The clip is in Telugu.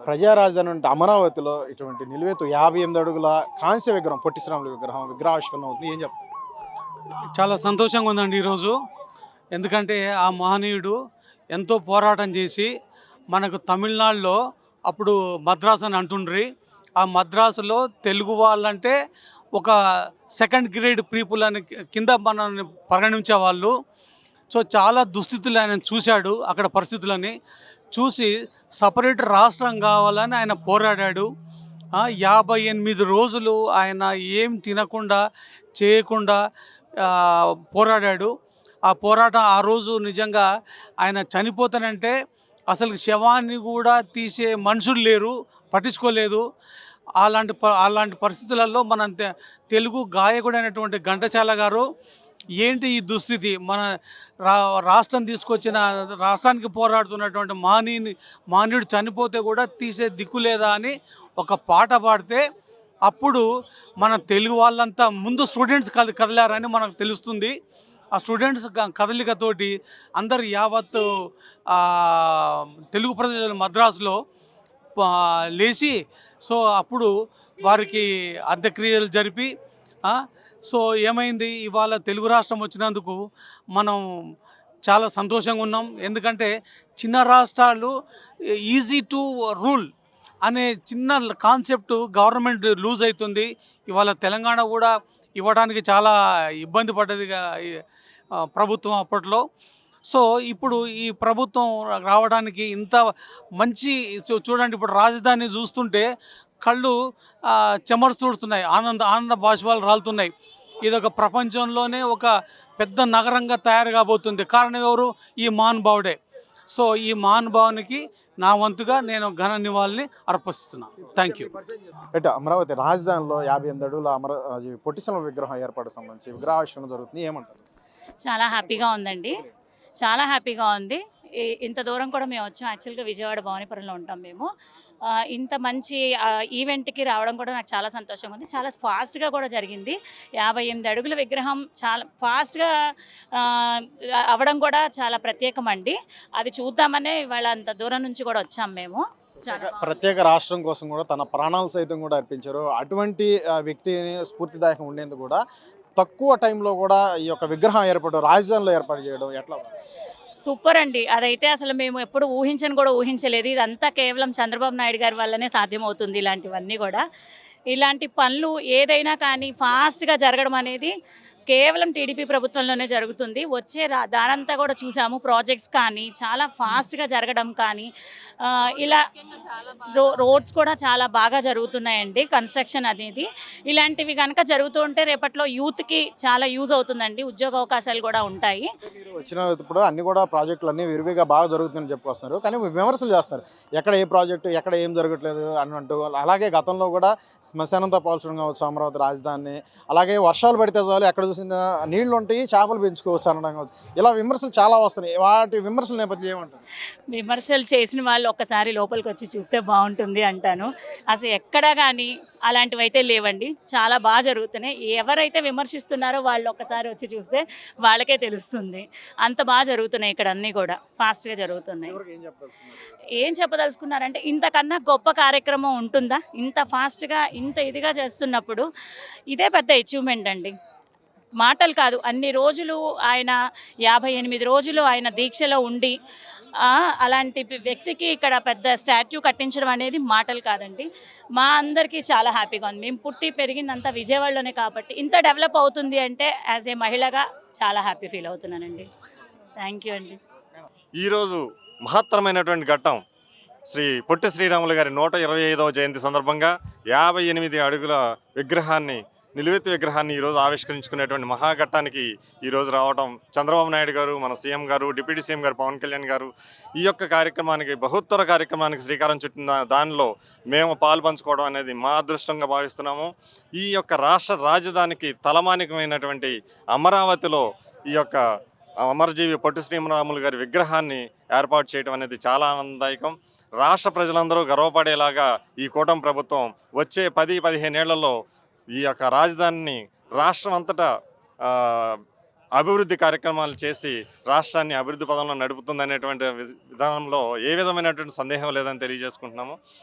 ప్రజా రాజధాని అంటే అమరావతిలో ఇటువంటి నిలువెత్తు 58 అడుగుల కాంస్య విగ్రహం పొట్టి శ్రీరాములు విగ్రహావిష్కరణ అవుతుంది. ఏం చెప్తారు? చాలా సంతోషంగా ఉందండి ఈరోజు. ఎందుకంటే ఆ మహనీయుడు ఎంతో పోరాటం చేసి మనకు తమిళనాడులో అప్పుడు మద్రాస్ అని అంటుండ్రి. ఆ మద్రాసులో తెలుగు వాళ్ళంటే ఒక సెకండ్ గ్రేడ్ పీపుల్ అని కింద మనల్ని పరిగణించేవాళ్ళు. సో చాలా దుస్థితులు ఆయన చూశాడు. అక్కడ పరిస్థితులని చూసి సపరేట్ రాష్ట్రం కావాలని ఆయన పోరాడాడు. 58 రోజులు ఆయన ఏం తినకుండా చేయకుండా పోరాడాడు. ఆ పోరాటం ఆ రోజు నిజంగా ఆయన చనిపోతానంటే అసలు శవాన్ని కూడా తీసే మనుషులు లేరు, పట్టించుకోలేదు. అలాంటి పరిస్థితులలో మన తెలుగు గాయకుడైనటువంటి ఘంటసాల గారు ఏంటి ఈ దుస్థితి, మన రాష్ట్రం తీసుకొచ్చిన రాష్ట్రానికి పోరాడుతున్నటువంటి మానవుడు చనిపోతే కూడా తీసే దిక్కు లేదా అని ఒక పాట పాడితే అప్పుడు మన తెలుగు వాళ్ళంతా ముందు స్టూడెంట్స్ కదిలారని మనకు తెలుస్తుంది. ఆ స్టూడెంట్స్ కదలికతోటి అందరు యావత్తు తెలుగు ప్రజలు మద్రాసులో లేచి సో అప్పుడు వారికి అంత్యక్రియలు జరిపి సో ఏమైంది, ఇవాళ తెలుగు రాష్ట్రం వచ్చినందుకు మనం చాలా సంతోషంగా ఉన్నాం. ఎందుకంటే చిన్న రాష్ట్రాలు ఈజీ టు రూల్ అనే చిన్న కాన్సెప్ట్ గవర్నమెంట్ లూజ్ అవుతుంది. ఇవాళ తెలంగాణ కూడా ఇవ్వడానికి చాలా ఇబ్బంది పడ్డది ప్రభుత్వం అప్పట్లో. సో ఇప్పుడు ఈ ప్రభుత్వం రావడానికి ఇంత మంచి చూడండి, ఇప్పుడు రాజధాని చూస్తుంటే కళ్ళు చెమరు చూస్తున్నాయి, ఆనంద బాష్పాలు రాలుతున్నాయి. ఇది ఒక ప్రపంచంలోనే ఒక పెద్ద నగరంగా తయారు కాబోతుంది. కారణం ఎవరు? ఈ మహానుభావుడే. సో ఈ మహానుభావునికి నా వంతుగా నేను ఘన నివాళిని అర్పిస్తున్నాను. Thank you. అమరావతి రాజధానిలో 58 అడుగుల పొట్టి శ్రీరాములు విగ్రహం ఏర్పాటు సంబంధించి విగ్రహావిష్కరణ జరుగుతుంది. ఏమంటారు? చాలా హ్యాపీగా ఉందండి, చాలా హ్యాపీగా ఉంది. ఇంత దూరం కూడా మేము వచ్చాం. యాక్చువల్గా విజయవాడ భవానీపురంలో ఉంటాం మేము. ఇంత మంచి ఈవెంట్కి రావడం కూడా నాకు చాలా సంతోషంగా ఉంది. చాలా ఫాస్ట్గా కూడా జరిగింది. 58 అడుగుల విగ్రహం చాలా ఫాస్ట్గా అవ్వడం కూడా చాలా ప్రత్యేకం అండి. అది చూద్దామనే ఇవాళ అంత దూరం నుంచి కూడా వచ్చాం మేము. ప్రత్యేక రాష్ట్రం కోసం కూడా తన ప్రాణాలు సైతం కూడా అర్పించారు. అటువంటి వ్యక్తిని స్ఫూర్తిదాయకం ఉండేందుకు కూడా తక్కువ టైంలో కూడా ఈ యొక్క విగ్రహం రాజధానిలో ఏర్పాటు చేయడం ఎట్లా? సూపర్ అండి. అదైతే అసలు మేము ఎప్పుడు ఊహించలేదు. ఇదంతా కేవలం చంద్రబాబు నాయుడు గారి వల్లనే సాధ్యమవుతుంది. ఇలాంటివన్నీ కూడా, ఇలాంటి పనులు ఏదైనా కానీ ఫాస్ట్గా జరగడం అనేది కేవలం టీడీపీ ప్రభుత్వంలోనే జరుగుతుంది. దానంతా కూడా చూసాము. ప్రాజెక్ట్స్ కానీ చాలా ఫాస్ట్గా జరగడం కానీ, ఇలా రోడ్స్ కూడా చాలా బాగా జరుగుతున్నాయండి. కన్స్ట్రక్షన్ అనేది ఇలాంటివి కనుక జరుగుతుంటే రేపట్లో యూత్కి చాలా యూజ్ అవుతుందండి. ఉద్యోగ అవకాశాలు కూడా ఉంటాయి. వచ్చినప్పుడు అన్ని కూడా ప్రాజెక్టులు అన్ని విరివిగా బాగా జరుగుతుందని చెప్పుకొస్తున్నారు, కానీ విమర్శలు చేస్తారు. ఎక్కడ ఏ ప్రాజెక్టు ఎక్కడ ఏం జరగట్లేదు అని అంటూ. అలాగే గతంలో కూడా శ్మశానంతో పోల్చడం కావచ్చు అమరావతి రాజధానిని. అలాగే వర్షాలు పడితే చాలు ఎక్కడ చూసిన నీళ్లు ఉంటాయి, చేపలు పెంచుకోవచ్చు అనడం కావచ్చు. ఇలా విమర్శలు చాలా వస్తున్నాయి. వాటి విమర్శల నేపథ్యం ఏమంటారు? విమర్శలు చేసిన వాళ్ళు ఒక్కసారి లోపలికి వచ్చి చూస్తే బాగుంటుంది అంటాను. అసలు ఎక్కడా కానీ అలాంటివి అయితే లేవండి. చాలా బాగా జరుగుతున్నాయి. ఎవరైతే విమర్శిస్తున్నారో వాళ్ళు ఒక్కసారి వచ్చి చూస్తే వాళ్ళకే తెలుస్తుంది. అంత బాగా జరుగుతున్నాయి ఇక్కడ, అన్నీ కూడా ఫాస్ట్గా జరుగుతున్నాయి. ఏం చెప్పదలుచుకున్నారంటే ఇంతకన్నా గొప్ప కార్యక్రమం ఉంటుందా? ఇంత ఫాస్ట్గా ఇంత ఇదిగా చేస్తున్నప్పుడు ఇదే పెద్ద అచీవ్మెంట్ అండి. మాటలు కాదు. అన్ని రోజులు ఆయన 58 రోజులు ఆయన దీక్షలో ఉండి అలాంటి వ్యక్తికి ఇక్కడ పెద్ద స్టాట్యూ కట్టించడం అనేది మాటలు కాదండి. మా అందరికీ చాలా హ్యాపీగా ఉంది. మేము పుట్టి పెరిగిందంతా విజయవాడలోనే కాబట్టి ఇంత డెవలప్ అవుతుంది అంటే యాజ్ ఏ మహిళగా చాలా హ్యాపీ ఫీల్ అవుతున్నానండి. థ్యాంక్ యూ అండి. ఈరోజు మహత్తరమైనటువంటి ఘట్టం శ్రీ పొట్టి శ్రీరాములు గారి 125వ జయంతి సందర్భంగా 58 అడుగుల నిలువెత్తు విగ్రహాన్ని ఈరోజు ఆవిష్కరించుకునేటువంటి మహాఘట్టానికి ఈరోజు రావడం, చంద్రబాబు నాయుడు గారు, మన సీఎం గారు, డిప్యూటీ సీఎం గారు పవన్ కళ్యాణ్ గారు ఈ యొక్క కార్యక్రమానికి, బహుత్తర కార్యక్రమానికి శ్రీకారం చుట్టిన దానిలో మేము పాల్పంచుకోవడం అనేది మా అదృష్టంగా భావిస్తున్నాము. ఈ యొక్క రాష్ట్ర రాజధానికి తలమానికమైనటువంటి అమరావతిలో ఈ యొక్క అమరజీవి పొట్టి శ్రీరాములు గారి విగ్రహాన్ని ఏర్పాటు చేయడం అనేది చాలా ఆనందదాయకం. రాష్ట్ర ప్రజలందరూ గర్వపడేలాగా ఈ కూటమి ప్రభుత్వం వచ్చే 10-15 ఏళ్లలో ఈ యొక్క రాజధానిని రాష్ట్రం అంతటా అభివృద్ధి కార్యక్రమాలు చేసి రాష్ట్రాన్ని అభివృద్ధి పదంలో నడుపుతుందనేటువంటి విధానంలో ఏ విధమైనటువంటి సందేహం లేదని తెలియజేసుకుంటున్నాము.